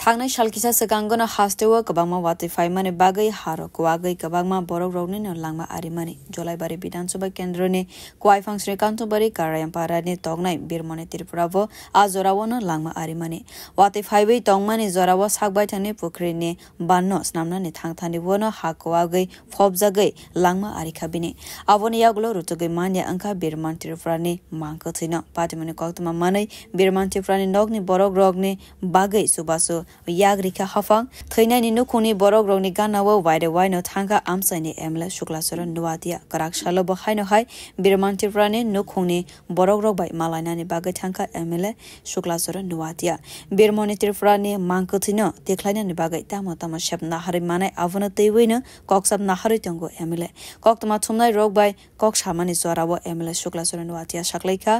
थांनाय सालकिसा सिगांगोनो हास्टेवो गोबांमा वाटिफाइ माने बागै हारक वागै गोबांमा बरक रौनिनो लांमा आरिमानि जलाइबारि विधानसभा केन्द्रनि क्वाइफां श्रीकान्तबारि कारायामपारानि तगनाय बिरमनि त्रिपुराबो आजरावनो लांमा आरिमानि वाटिफाइबै तंमानि जरावो सागबाय थानि पुख्रिनि बान्नो स्नामनानि थांथानि वनो हाकवागै फबजागै लांमा आरिखाबिनि आवनि यागलो रुतुगै मान्या अंका बिरमन त्रिपुरानि मांकथैनो पाटिमनि कक्तमा मानै बिरमन त्रिपुरानि नगनि बरक रगनि बागै सुबासु याग्रिका हफां थैनायनि नुखुनि बरक रगनि गानावो वाइदे वाइनो थांगा आमसाइनि एमले शुक्लाचरण नुवातिया कराकशालो बहायनो हाय बिरमन त्रिपुरानि नुखुनि बरक रग बाय मालायनानि बागै थांगा एमले शुक्लाचरण नुवातिया बिरमनि त्रिपुरानि मांकथैनो देख्लायनानि बागै तामो तामो शेप नाहारि मानाय आवनो तैवैनो कक्साब नाहारि तंगो एमले कक्तमा थुमनाय रग बाय कक्सामानि जरावो एमले शुक्लाचरण नुवातिया साख्लैखा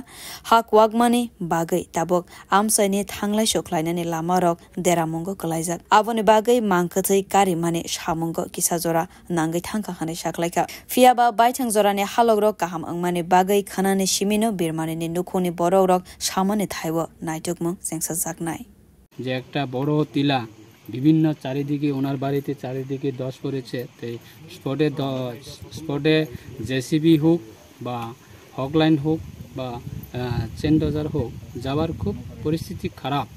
हाक वागमानि बागै ताबक आमसाइनि थांलाय शुक्लायनानि लामा रग देरामंगो कलाइजाक आवनि बागै मांकथै कारिमानि सामंगो किसा जरा नांगै थांखा हानै साख्लायखा फियाबा बायथां जरानि हालग रग काहाम अंमानि बागै खानानि सिमिनो बिरमानिनि नुखुनि बरक रग सामानि थाइवो नाइटुकमु जेंसा जागनाय যে একটা বড় টিলা বিভিন্ন চারিদিকে ওনার বাড়িতে চারিদিকে দশ পড়েছে স্পটে জেসিবি হোক বা হকলাইন হোক বা চেন ডজার হোক যাওয়ার খুব পরিস্থিতি খারাপ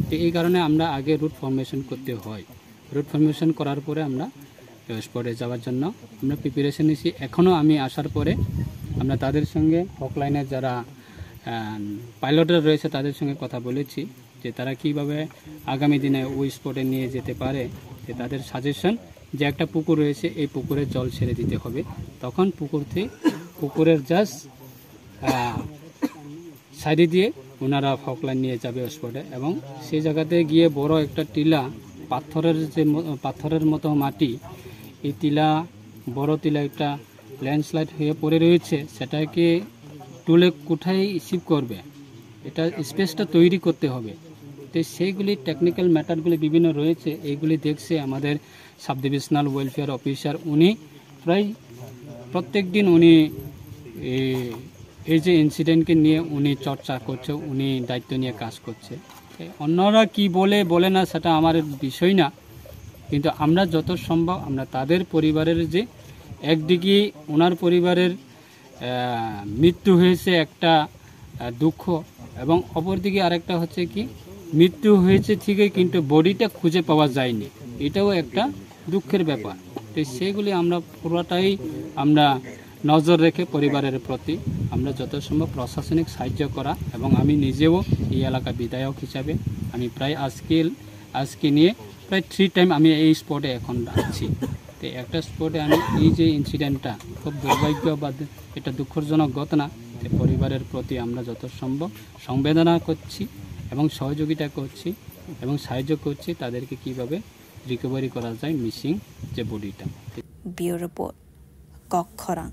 তো এই কারণে আমরা আগে রুট ফরমেশন করতে হয় রুট ফরমেশন করার পরে আমরা স্পটে যাওয়ার জন্য আমরা প্রিপারেশন নিয়েছি এখনও আমি আসার পরে আমরা তাদের সঙ্গে হকলাইনের যারা পাইলটরা রয়েছে তাদের সঙ্গে কথা বলেছি যে তারা কিভাবে আগামী দিনে ওই স্পটে নিয়ে যেতে পারে যে তাদের সাজেশন যে একটা পুকুর রয়েছে এই পুকুরে জল ছেড়ে দিতে হবে তখন পুকুরের জাস্ট সাইডে দিয়ে ওনারা হকলাইন নিয়ে যাবে স্পটে এবং সেই জায়গাতে গিয়ে বড় একটা টিলা পাথরের মতো মাটি এই টিলা বড় টিলা একটা ল্যান্ডস্লাইড হয়ে পড়ে রয়েছে সেটাকে তুলে কোথায় শিফট করবে এটা স্পেসটা তৈরি করতে হবে তো সেইগুলি টেকনিক্যাল ম্যাটারগুলি বিভিন্ন রয়েছে এইগুলি দেখছে আমাদের সাব ডিভিশনাল ওয়েলফেয়ার অফিসার উনি প্রায় প্রত্যেক দিন উনি এই যে ইনসিডেন্টকে নিয়ে উনি চর্চা করছে উনি দায়িত্ব নিয়ে কাজ করছে অন্যরা কি বলে না সেটা আমার বিষয় না কিন্তু আমরা যত সম্ভব আমরা তাদের পরিবারের যে একদিকে ওনার পরিবারের মৃত্যু হয়েছে একটা দুঃখ এবং অপরদিকে আরেকটা হচ্ছে কি মৃত্যু হয়েছে ঠিকই কিন্তু বডিটা খুঁজে পাওয়া যায়নি এটাও একটা দুঃখের ব্যাপার তো সেগুলি আমরা পুরোটাই আমরা নজর রেখে পরিবারের প্রতি আমরা যত সম্ভব প্রশাসনিক সাহায্য করা এবং আমি নিজেও এই এলাকা বিধায়ক হিসাবে আমি প্রায় আজকে নিয়ে প্রায় 3 টাইম আমি এই স্পটে এখন আছি তো একটা স্পটে আমি এই যে ইনসিডেন্টটা খুব দুর্ভাগ্য বা এটা দুঃখজনক ঘটনা পরিবারের প্রতি আমরা যত সম্ভব সংবেদনা করছি এবং সহযোগিতা করছি এবং সাহায্য করছি তাদেরকে কিভাবে রিকভারি করা যায় মিসিং যে বডিটা ব্যুরো রিপোর্ট কক্ষরাং।